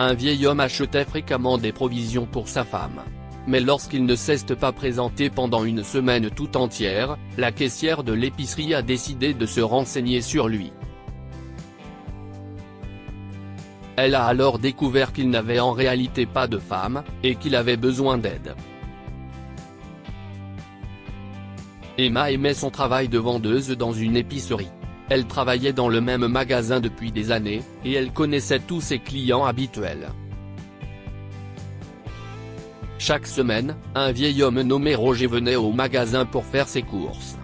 Un vieil homme achetait fréquemment des provisions pour sa femme. Mais lorsqu'il ne s'est pas présenté pendant une semaine tout entière, la caissière de l'épicerie a décidé de se renseigner sur lui. Elle a alors découvert qu'il n'avait en réalité pas de femme, et qu'il avait besoin d'aide. Emma aimait son travail de vendeuse dans une épicerie. Elle travaillait dans le même magasin depuis des années, et elle connaissait tous ses clients habituels. Chaque semaine, un vieil homme nommé Roger venait au magasin pour faire ses courses.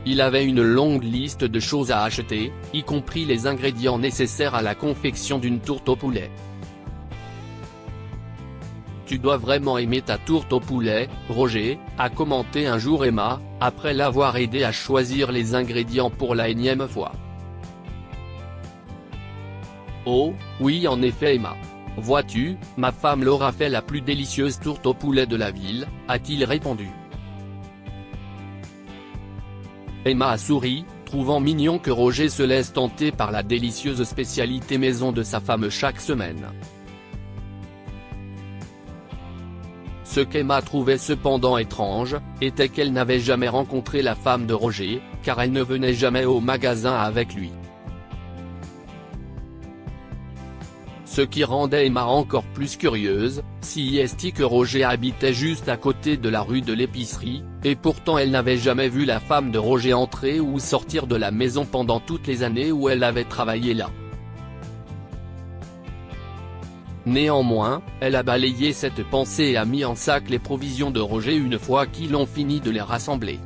Il avait une longue liste de choses à acheter, y compris les ingrédients nécessaires à la confection d'une tourte au poulet. « Tu dois vraiment aimer ta tourte au poulet, Roger », a commenté un jour Emma, après l'avoir aidé à choisir les ingrédients pour la énième fois. « Oh, oui en effet Emma. Vois-tu, ma femme Laura fait la plus délicieuse tourte au poulet de la ville », a-t-il répondu. Emma a souri, trouvant mignon que Roger se laisse tenter par la délicieuse spécialité maison de sa femme chaque semaine. Ce qu'Emma trouvait cependant étrange, était qu'elle n'avait jamais rencontré la femme de Roger, car elle ne venait jamais au magasin avec lui. Ce qui rendait Emma encore plus curieuse, si est que Roger habitait juste à côté de la rue de l'épicerie, et pourtant elle n'avait jamais vu la femme de Roger entrer ou sortir de la maison pendant toutes les années où elle avait travaillé là. Néanmoins, elle a balayé cette pensée et a mis en sac les provisions de Roger une fois qu'ils ont fini de les rassembler.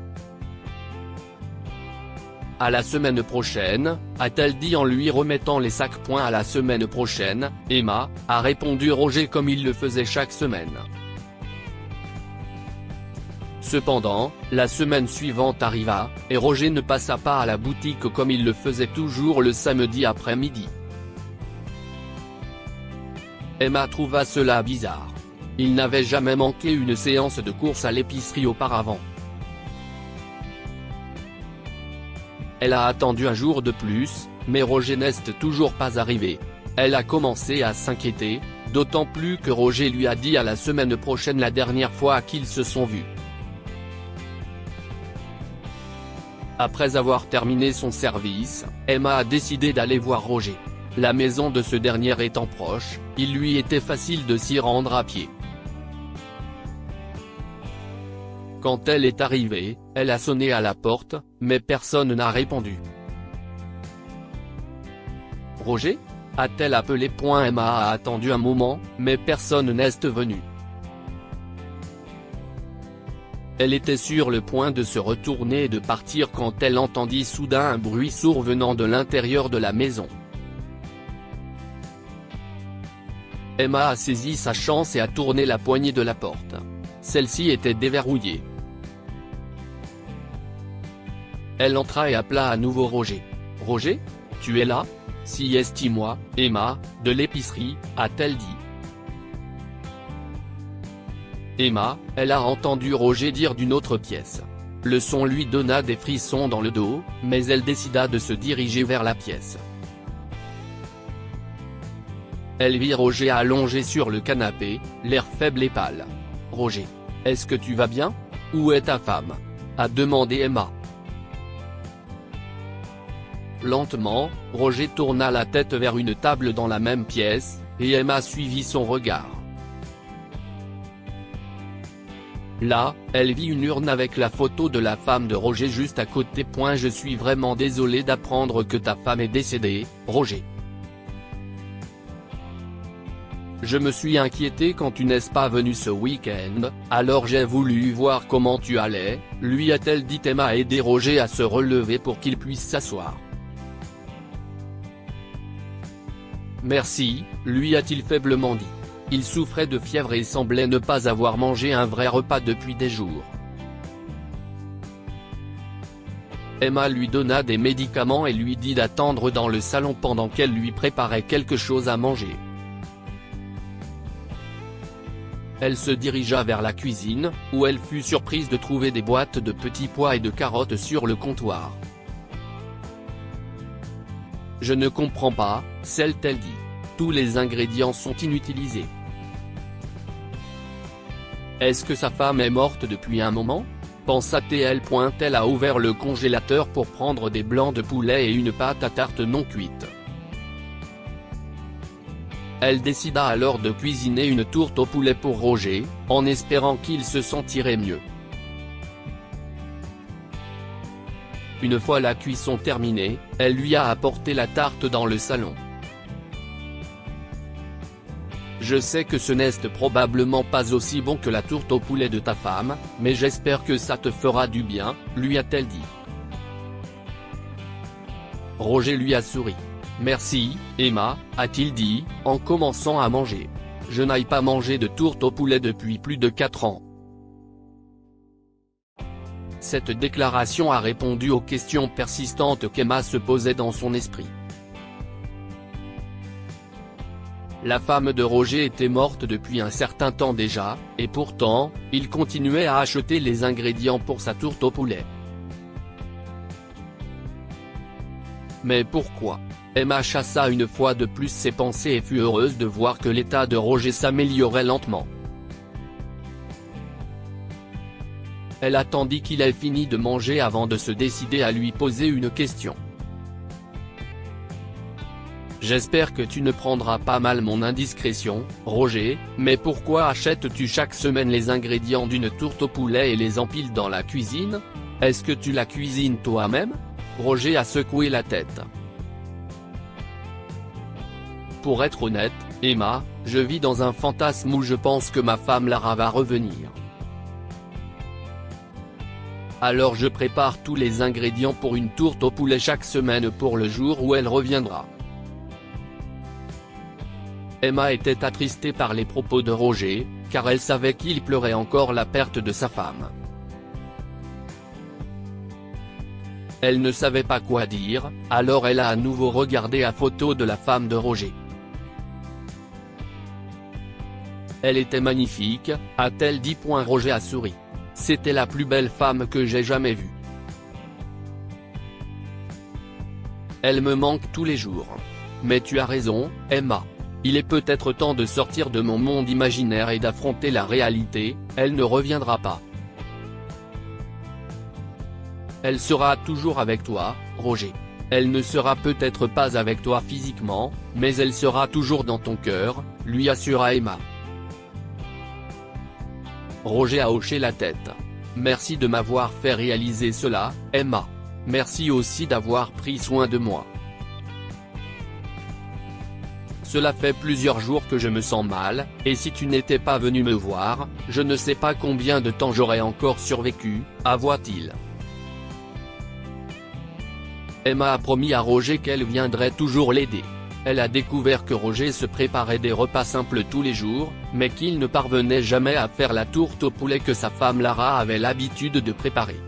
À la semaine prochaine, a-t-elle dit en lui remettant les sacs. À la semaine prochaine, Emma, a répondu Roger comme il le faisait chaque semaine. Cependant, la semaine suivante arriva, et Roger ne passa pas à la boutique comme il le faisait toujours le samedi après-midi. Emma trouva cela bizarre. Il n'avait jamais manqué une séance de course à l'épicerie auparavant. Elle a attendu un jour de plus, mais Roger n'est toujours pas arrivé. Elle a commencé à s'inquiéter, d'autant plus que Roger lui a dit à la semaine prochaine la dernière fois qu'ils se sont vus. Après avoir terminé son service, Emma a décidé d'aller voir Roger. La maison de ce dernier étant proche, il lui était facile de s'y rendre à pied. Quand elle est arrivée, elle a sonné à la porte, mais personne n'a répondu. « Roger ?» a-t-elle appelé. Emma a attendu un moment, mais personne n'est venu. Elle était sur le point de se retourner et de partir quand elle entendit soudain un bruit sourd venant de l'intérieur de la maison. Emma a saisi sa chance et a tourné la poignée de la porte. Celle-ci était déverrouillée. Elle entra et appela à nouveau Roger. « Roger ? Tu es là ? Si estime-moi, Emma, de l'épicerie », a-t-elle dit. Emma, elle a entendu Roger dire d'une autre pièce. Le son lui donna des frissons dans le dos, mais elle décida de se diriger vers la pièce. Elle vit Roger allongé sur le canapé, l'air faible et pâle. « Roger, est-ce que tu vas bien ? Où est ta femme ? » a demandé Emma. Lentement, Roger tourna la tête vers une table dans la même pièce, et Emma suivit son regard. Là, elle vit une urne avec la photo de la femme de Roger juste à côté. « Je suis vraiment désolé d'apprendre que ta femme est décédée, Roger. Je me suis inquiété quand tu n'es pas venu ce week-end, alors j'ai voulu voir comment tu allais », lui a-t-elle dit. Emma a aidé Roger à se relever pour qu'il puisse s'asseoir. « Merci », lui a-t-il faiblement dit. Il souffrait de fièvre et semblait ne pas avoir mangé un vrai repas depuis des jours. Emma lui donna des médicaments et lui dit d'attendre dans le salon pendant qu'elle lui préparait quelque chose à manger. Elle se dirigea vers la cuisine, où elle fut surprise de trouver des boîtes de petits pois et de carottes sur le comptoir. Je ne comprends pas, s'est-elle dit. Tous les ingrédients sont inutilisés. Est-ce que sa femme est morte depuis un moment ? Pensa-t-elle. Elle a ouvert le congélateur pour prendre des blancs de poulet et une pâte à tarte non cuite. Elle décida alors de cuisiner une tourte au poulet pour Roger, en espérant qu'il se sentirait mieux. Une fois la cuisson terminée, elle lui a apporté la tarte dans le salon. Je sais que ce n'est probablement pas aussi bon que la tourte au poulet de ta femme, mais j'espère que ça te fera du bien, lui a-t-elle dit. Roger lui a souri. Merci, Emma, a-t-il dit, en commençant à manger. Je n'aille pas manger de tourte au poulet depuis plus de 4 ans. Cette déclaration a répondu aux questions persistantes qu'Emma se posait dans son esprit. La femme de Roger était morte depuis un certain temps déjà, et pourtant, il continuait à acheter les ingrédients pour sa tourte au poulet. Mais pourquoi ? Emma chassa une fois de plus ses pensées et fut heureuse de voir que l'état de Roger s'améliorait lentement. Elle attendit qu'il ait fini de manger avant de se décider à lui poser une question. J'espère que tu ne prendras pas mal mon indiscrétion, Roger, mais pourquoi achètes-tu chaque semaine les ingrédients d'une tourte au poulet et les empiles dans la cuisine ? Est-ce que tu la cuisines toi-même ? Roger a secoué la tête. Pour être honnête, Emma, je vis dans un fantasme où je pense que ma femme Lara va revenir. Alors je prépare tous les ingrédients pour une tourte au poulet chaque semaine pour le jour où elle reviendra. Emma était attristée par les propos de Roger, car elle savait qu'il pleurait encore la perte de sa femme. Elle ne savait pas quoi dire, alors elle a à nouveau regardé la photo de la femme de Roger. Elle était magnifique, a-t-elle dit. Roger a souri. C'était la plus belle femme que j'ai jamais vue. Elle me manque tous les jours. Mais tu as raison, Emma. Il est peut-être temps de sortir de mon monde imaginaire et d'affronter la réalité, elle ne reviendra pas. Elle sera toujours avec toi, Roger. Elle ne sera peut-être pas avec toi physiquement, mais elle sera toujours dans ton cœur, lui assura Emma. Roger a hoché la tête. Merci de m'avoir fait réaliser cela, Emma. Merci aussi d'avoir pris soin de moi. Cela fait plusieurs jours que je me sens mal, et si tu n'étais pas venu me voir, je ne sais pas combien de temps j'aurais encore survécu, avoua-t-il. Emma a promis à Roger qu'elle viendrait toujours l'aider. Elle a découvert que Roger se préparait des repas simples tous les jours, mais qu'il ne parvenait jamais à faire la tourte au poulet que sa femme Lara avait l'habitude de préparer.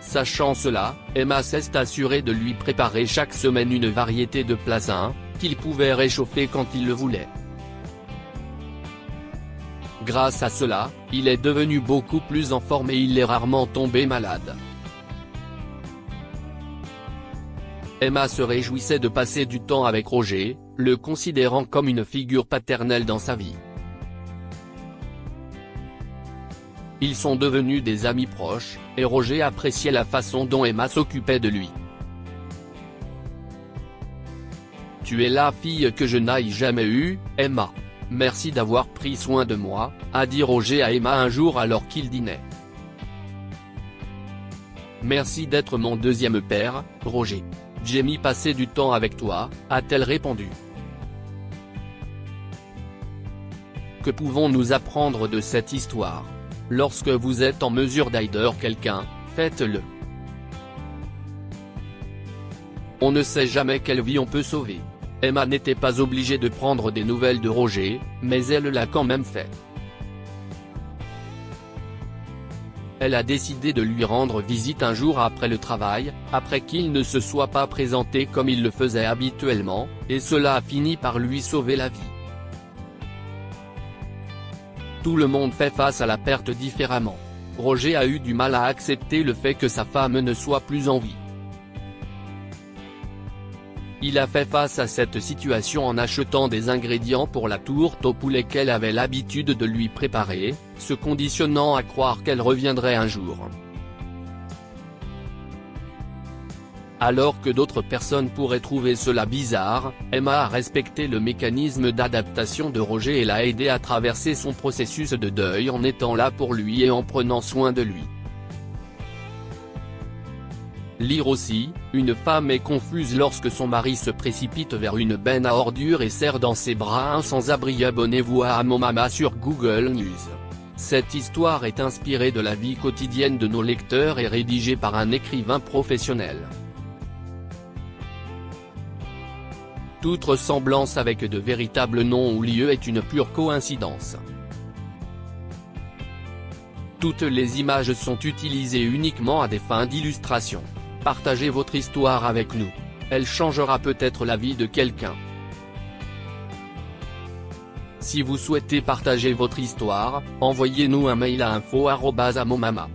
Sachant cela, Emma s'est assurée de lui préparer chaque semaine une variété de plats sains, qu'il pouvait réchauffer quand il le voulait. Grâce à cela, il est devenu beaucoup plus en forme et il est rarement tombé malade. Emma se réjouissait de passer du temps avec Roger, le considérant comme une figure paternelle dans sa vie. Ils sont devenus des amis proches, et Roger appréciait la façon dont Emma s'occupait de lui. Tu es la fille que je n'aille jamais eue, Emma. Merci d'avoir pris soin de moi, a dit Roger à Emma un jour alors qu'ils dînaient. Merci d'être mon deuxième père, Roger. J'aime passer du temps avec toi, a-t-elle répondu. Que pouvons-nous apprendre de cette histoire ? Lorsque vous êtes en mesure d'aider quelqu'un, faites-le. On ne sait jamais quelle vie on peut sauver. Emma n'était pas obligée de prendre des nouvelles de Roger, mais elle l'a quand même fait. Elle a décidé de lui rendre visite un jour après le travail, après qu'il ne se soit pas présenté comme il le faisait habituellement, et cela a fini par lui sauver la vie. Tout le monde fait face à la perte différemment. Roger a eu du mal à accepter le fait que sa femme ne soit plus en vie. Il a fait face à cette situation en achetant des ingrédients pour la tourte au poulet qu'elle avait l'habitude de lui préparer, se conditionnant à croire qu'elle reviendrait un jour. Alors que d'autres personnes pourraient trouver cela bizarre, Emma a respecté le mécanisme d'adaptation de Roger et l'a aidé à traverser son processus de deuil en étant là pour lui et en prenant soin de lui. Lire aussi, une femme est confuse lorsque son mari se précipite vers une benne à ordures et serre dans ses bras un sans-abri. Abonnez-vous à Momama sur Google News. Cette histoire est inspirée de la vie quotidienne de nos lecteurs et rédigée par un écrivain professionnel. Toute ressemblance avec de véritables noms ou lieux est une pure coïncidence. Toutes les images sont utilisées uniquement à des fins d'illustration. Partagez votre histoire avec nous. Elle changera peut-être la vie de quelqu'un. Si vous souhaitez partager votre histoire, envoyez-nous un mail à info@momama.com.